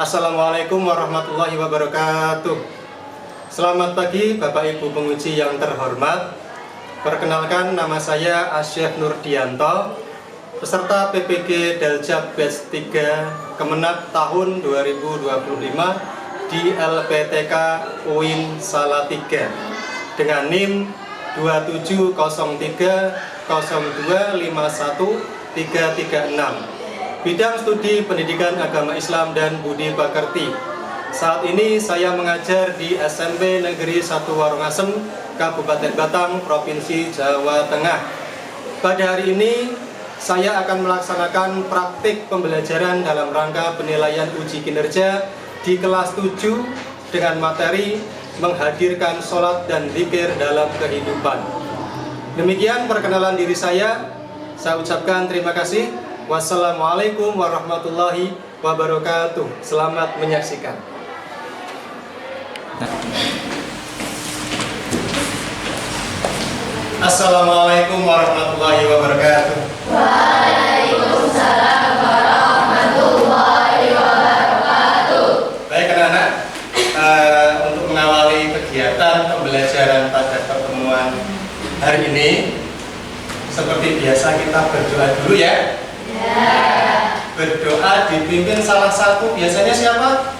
Assalamualaikum warahmatullahi wabarakatuh. Selamat pagi Bapak Ibu penguji yang terhormat. Perkenalkan, nama saya Asyef Nurdianto, peserta PPG Daljab Batch 3 Kemenak tahun 2025 di LPTK UIN Salatiga dengan NIM 2703025136. Bidang studi pendidikan agama Islam dan budi pekerti. Saat ini saya mengajar di SMP Negeri 1 Warungasem, Kabupaten Batang, Provinsi Jawa Tengah. Pada hari ini saya akan melaksanakan praktik pembelajaran dalam rangka penilaian uji kinerja di kelas 7 dengan materi menghadirkan sholat dan zikir dalam kehidupan. Demikian perkenalan diri saya ucapkan terima kasih. Wassalamualaikum warahmatullahi wabarakatuh. Selamat menyaksikan. Assalamualaikum warahmatullahi wabarakatuh. Waalaikumsalam warahmatullahi wabarakatuh. Baik anak-anak, untuk mengawali kegiatan pembelajaran pada pertemuan hari ini, seperti biasa kita berdoa dulu ya. Berdoa dipimpin salah satu, biasanya siapa?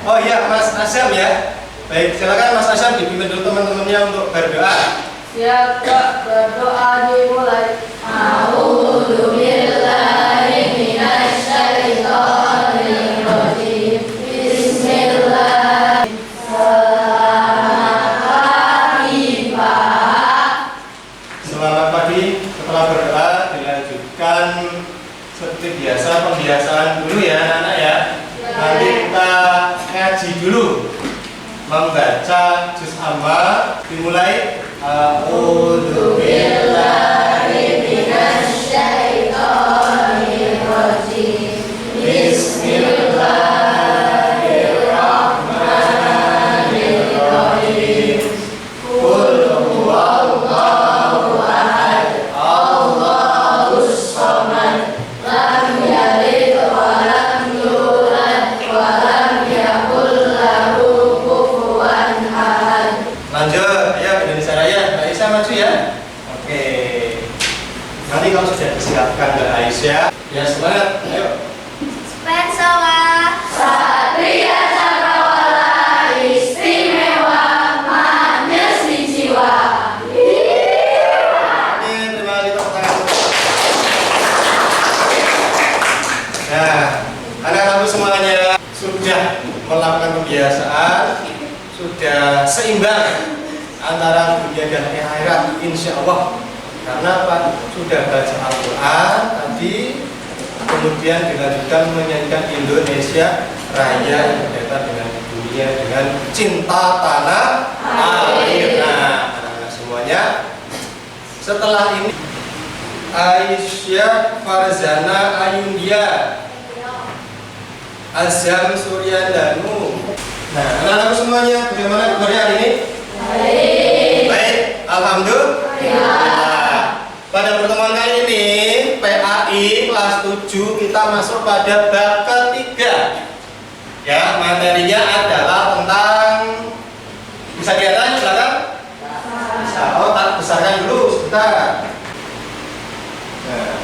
Oh iya, Mas Asyam ya. Baik, silakan Mas Asyam dipimpin dulu teman-temannya untuk berdoa. Siap Kak, berdoa dimulai. A'udzu billahi minasy syaithanir rajim. Bismillah. Selamat pagi Pak. Selamat pagi. Setelah berdoa dilanjutkan seperti biasa pembiasaan dulu ya anak-anak ya. Nanti kita ngaji dulu, membaca juz amma. Dimulai. A'udzu billahi minasy syaithanir rajim. Bismillahirrahmanirrahim. Qul huwallahu ahad, Allahus samad, Lam yalid wa lam yulad wa lam yakul lahu kufuwan ahad. Lanjut, ayo Indonesia Raya. Mbak Aisyah maju ya. Oke. Nanti kalau sudah disiapkan Mbak Aisyah, ya semangat. Ayo. Pensowa Satria Cakrawala istimewa manis di jiwa. Oke, terima kasih tepuk tangan. Nah, anak-anak semuanya sudah melakukan kebiasaan, sudah seimbang antara dunia dan akhirat, insya Allah. Karena Pak sudah baca Al-Quran tadi, kemudian dilanjutkan menyanyikan Indonesia Raya yang berkaitan dengan dunia, dengan cinta tanah air. Nah, anak-anak semuanya, setelah ini Aisyah Farzana Ayundia, Azam Suryandanu. Nah, anak-anak semuanya, bagaimana kabarnya hari ini? Baik, alhamdulillah. Pada pertemuan kali ini PAI kelas 7 kita masuk pada bab ketiga. Ya, materinya adalah tentang, bisa kelihatan di belakang? Bisa. Oh, tak besarkan dulu sebentar. Nah,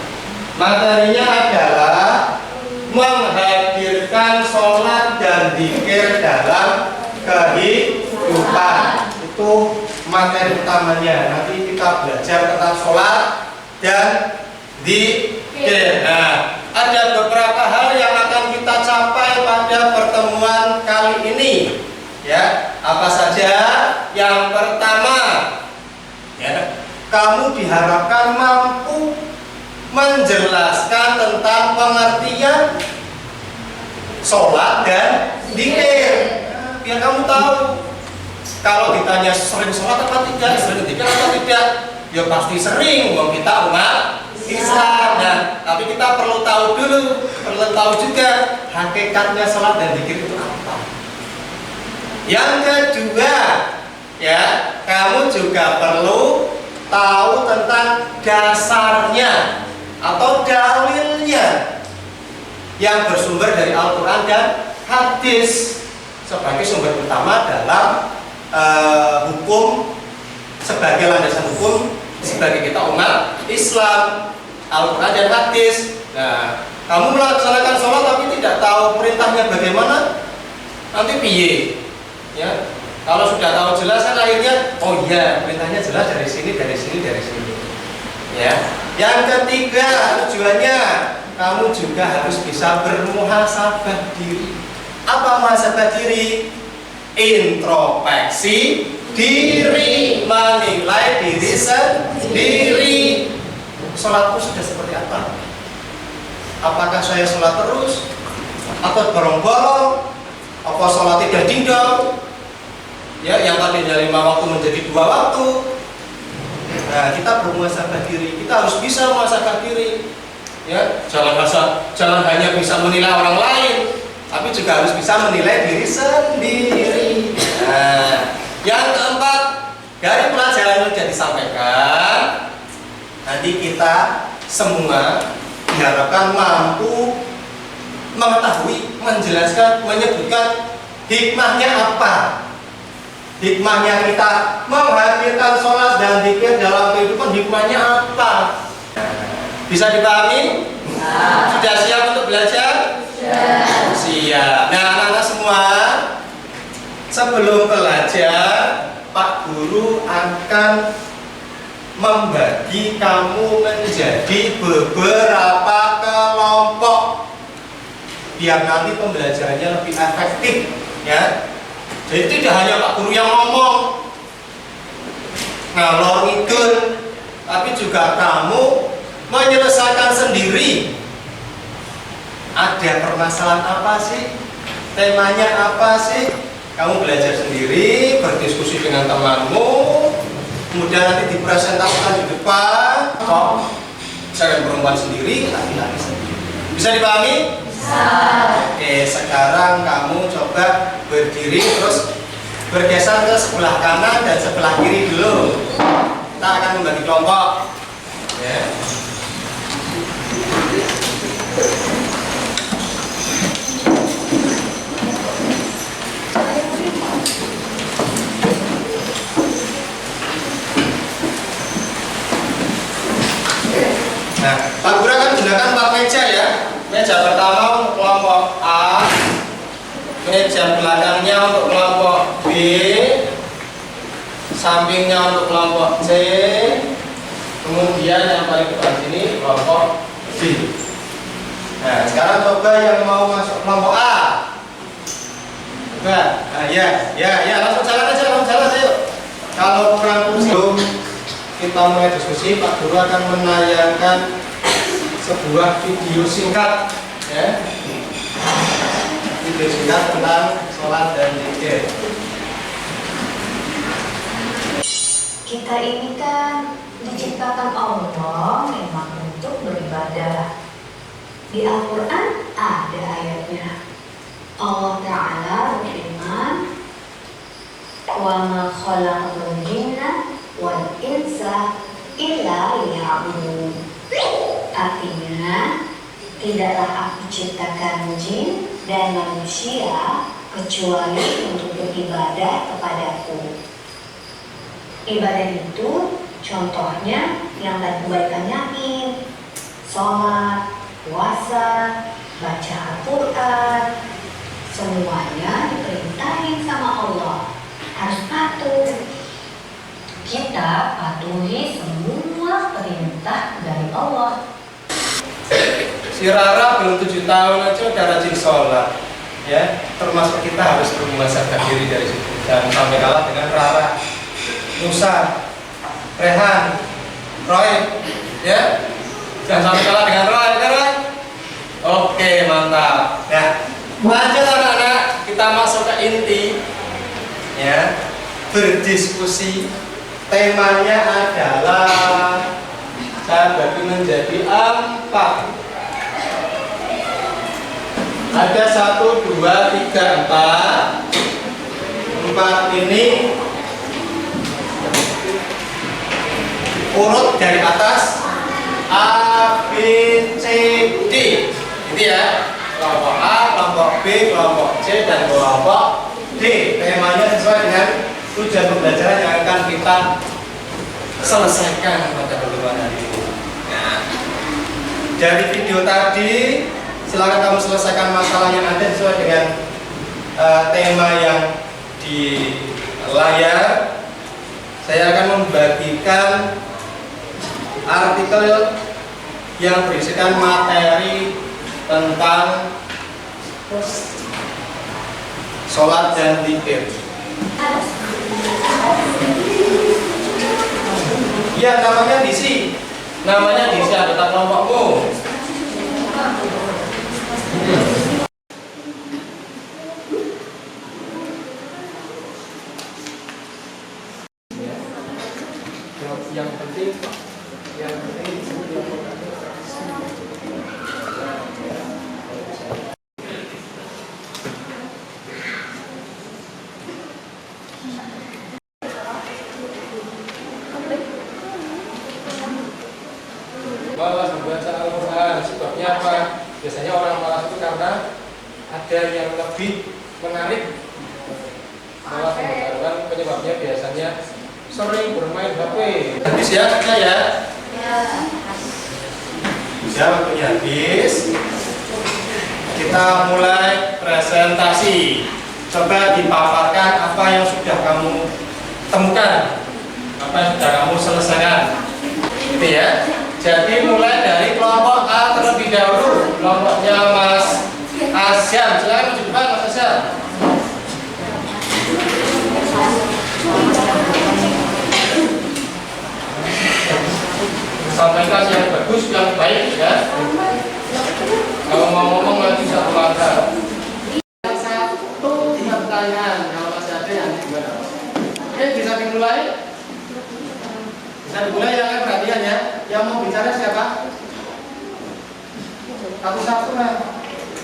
materinya adalah menghadirkan sholat dan zikir dalam kehidupan. Itu materi utamanya. Nanti kita belajar tentang sholat dan zikir. Nah, ada beberapa hal yang akan kita capai pada pertemuan kali ini. Ya, apa saja? Yang pertama, ya, kamu diharapkan mampu menjelaskan tentang pengertian sholat dan zikir. Biar kamu tahu. Kalau ditanya sering sholat apa tidak, sering zikir apa tidak, ya pasti sering. Wong kita umat Islam. Nah, tapi kita perlu tahu dulu, perlu tahu juga hakikatnya sholat dan zikir itu apa. Yang kedua, ya, kamu juga perlu tahu tentang dasarnya atau dalilnya yang bersumber dari Al-Quran dan hadis sebagai sumber utama dalam hukum, sebagai landasan hukum sebagai kita umat Islam, Al-Quran dan hadis. Nah, kamu melaksanakan sholat tapi tidak tahu perintahnya bagaimana, nanti piye? Ya, kalau sudah tahu jelas kan akhirnya, oh iya perintahnya jelas dari sini, dari sini, dari sini. Ya. Yang ketiga tujuannya, kamu juga harus bisa bermuhasabah diri. Apa muhasabah diri? Introspeksi diri, menilai diri sendiri. Sholatku sudah seperti apa? Apakah saya sholat terus? Atau bolong-bolong? Apa sholat tidak dingdong? Ya, yang tadinya 5 waktu menjadi 2 waktu. Nah, kita bermuhasabah diri. Kita harus bisa muhasabah diri. Ya, jangan hanya bisa menilai orang lain, tapi juga harus bisa menilai diri sendiri. Nah, yang keempat, dari pelajaran yang sudah disampaikan, nanti kita semua diharapkan mampu mengetahui, menjelaskan, menyebutkan hikmahnya apa. Hikmahnya kita menghadirkan sholat dan zikir dalam kehidupan, hikmahnya apa? Bisa dipahami? Sudah siap untuk belajar? Siap. Nah, anak-anak semua, sebelum belajar, Pak Guru akan membagi kamu menjadi beberapa kelompok biar nanti pembelajarannya lebih efektif, ya. Jadi tidak hanya Pak Guru yang ngomong ngalor ngidul, tapi juga kamu menyelesaikan sendiri. Ada permasalahan apa sih? Temanya apa sih? Kamu belajar sendiri, berdiskusi dengan temanmu, kemudian nanti dipresentasikan di depan. Saya perempuan sendiri, laki-laki sendiri. Bisa dipahami? Oke, sekarang kamu coba berdiri terus bergeser ke sebelah kanan dan sebelah kiri dulu. Kita akan membagi kelompok. Ya. Nah, Pak Guru akan gunakan 4 meja ya. Meja pertama untuk kelompok A, meja belakangnya untuk kelompok B, sampingnya untuk kelompok C, kemudian yang paling depan sini kelompok B. Nah, sekarang coba yang mau masuk kelompok A. Coba, nah, ya, langsung jalan ayo. Kalau kurang sebelum kita mulai diskusi, Pak Guru akan menayangkan sebuah video singkat, ya. Video singkat tentang sholat dan zikir. Kita ini kan diciptakan Allah memang untuk beribadah. Di Al-Quran ada ayatnya. Allah Ta'ala berfirman, "Wa ma khalaqtul jinna wal insa illa liya'budun." Artinya, tidaklah aku ciptakan jin dan manusia kecuali untuk beribadah kepadaku. Ibadah itu contohnya yang tadi kebaikan yakin, sholat, puasa, baca Al-Quran, semuanya diperintahin sama Allah, harus patuh. Kita patuhi semua perintah dari Allah. Si Rara belum 7 tahun aja udah rajin sholat, ya. Termasuk kita harus bermuhasabah diri dari situ. Jangan sampai kalah dengan Rara, Musa, Rehan, Roy, ya. Jangan sampai kalah dengan Roy, ya Roy. Oke, mantap. Nah, lanjut anak-anak, kita masuk ke inti, ya. Berdiskusi. Temanya adalah saya bagi menjadi 4. Ada 1, 2, 3, 4. 4 ini urut dari atas A, B, C, D. Gitu ya. kelompok A, kelompok B, kelompok C, dan kelompok D. Temanya sesuai dengan tujuan pembelajaran yang akan kita selesaikan pada pertemuan hari ini. Nah, dari video tadi, silakan kamu selesaikan masalah yang ada sesuai dengan tema yang di layar. Saya akan membagikan artikel yang berisikan materi tentang sholat dan zikir. Ya, namanya Disi. Namanya Disi, anggota kelompokmu. Yang penting malas membaca Al-Quran. Sebabnya apa? Biasanya orang malas itu karena ada yang lebih menarik. Malas membaca Al-Quran penyebabnya biasanya sering bermain HP. Habis ya, saya. Ya, waktunya habis. Kita mulai presentasi. Coba dipaparkan apa yang sudah kamu temukan, apa yang sudah kamu selesaikan. Gitu ya. Jadi mulai dari kelompok A terlebih dahulu. Kelompoknya Mas Asyam. Silakan maju depan, Mas Asyam. Sampaikan yang bagus, yang baik ya. Kalau mau ngomong lagi satu kata. Satu pertanyaan, kalau masih ada yang gimana? Oke, bisa dimulai. Bisa dimulai yang lain perhatian ya. Yang mau bicara siapa? Satu-satu lah.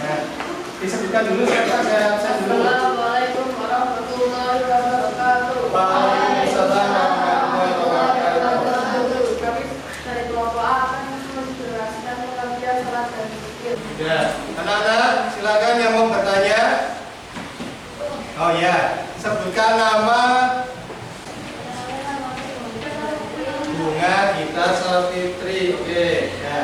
Nah, disebutkan dulu siapa? Saya dulu. Assalamualaikum warahmatullahi wabarakatuh. Waalaikumsalam warahmatullahi wabarakatuh. Kami dari kelompok A akan menjelaskan pengertian sholat dan zikir. Ya, anak-anak silakan yang mau bertanya. Oh ya, sebutkan nama Bunga Gita Savitri. Oke, ya.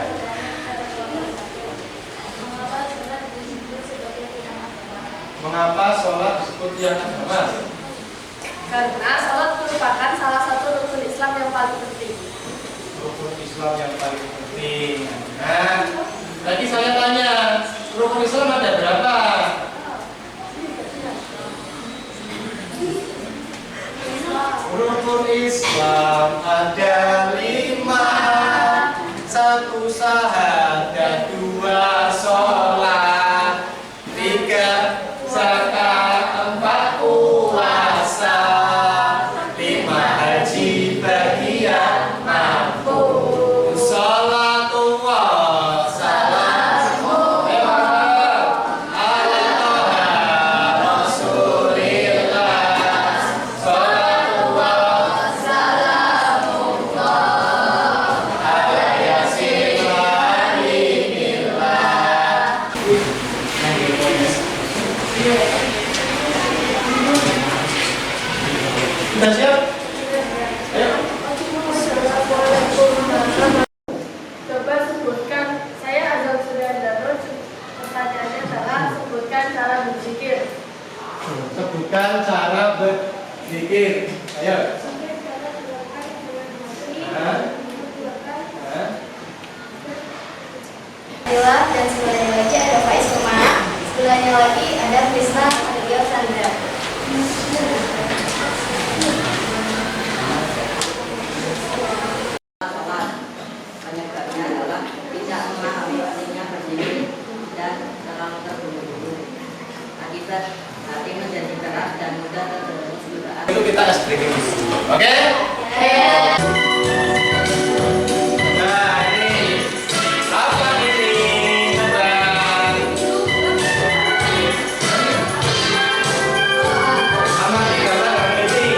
Mengapa sholat disebut tiang agama? Karena sholat merupakan salah satu rukun Islam yang paling penting. Rukun Islam yang paling penting. Nah, tadi saya tanya, rukun Islam ada berapa? Rukun Islam ada 5. 1 syahadat, 2 sholat, 3 zakat, 4 puasa, 5 haji bagian mampu. Salatullah salamu ala toha rasulillah. Salatullah ala yasin walimillah. Sudah siap? Ayo. Coba sebutkan, saya Azal Suryandano. Pertanyaannya adalah sebutkan cara berzikir. Sebutkan cara berzikir. Ayo. Adalah dan sebelahnya lagi ada Faiz Rumah, sebelahnya lagi ada Krisna Aryo Sandra. Penyebabnya adalah tidak memahami pentingnya berdiri dan terlalu terburu-buru. Akibat hati menjadi keras dan mudah terjerumus godaan. Itu kita es breaking dulu. Oke? Nah, ini apa ini? Coba. Amati gambar ini.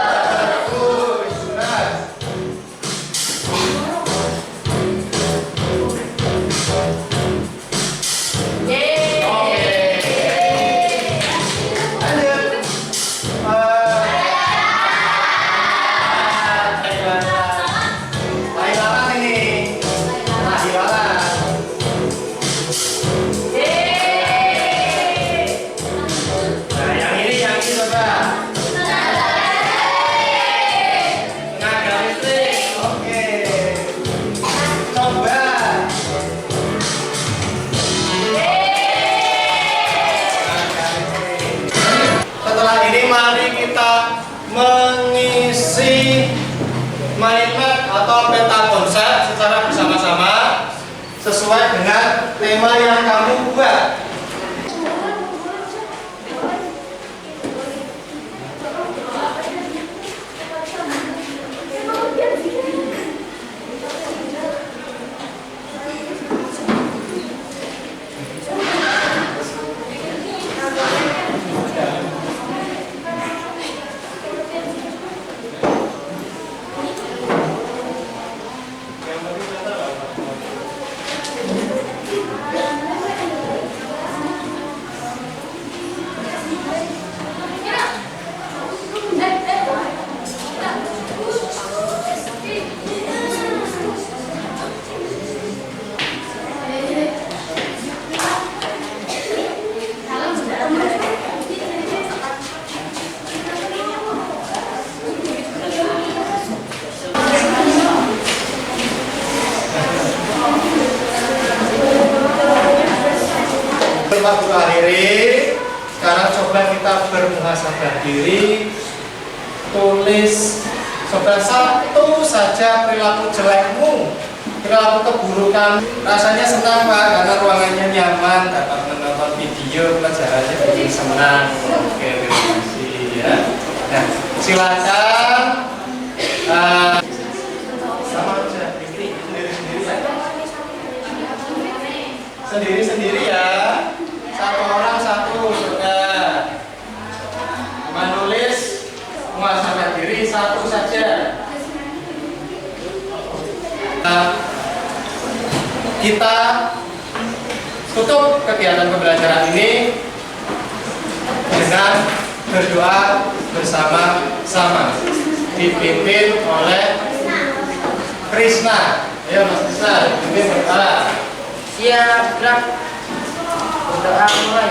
Bagus, nah. mind map atau peta konsep secara bersama-sama sesuai dengan tema yang kamu buat. Waktu akhiri, sekarang coba kita bermuhasabah diri, tulis coba satu saja perilaku jelekmu, perilaku keburukan. Rasanya senang Pak, karena ruangannya nyaman, dapat menonton video pelajarannya bikin senang. Oke, terima kasih ya. Nah, silakan sama aja, sendiri-sendiri ya. Satu orang satu sudah. Menulis muhasabah diri satu saja. Kita tutup kegiatan pembelajaran ini dengan berdoa bersama-sama dipimpin oleh Krishna. Ayo Mas Krishna, dipimpin berdoa. Siap, gerak. Berdoa mulai.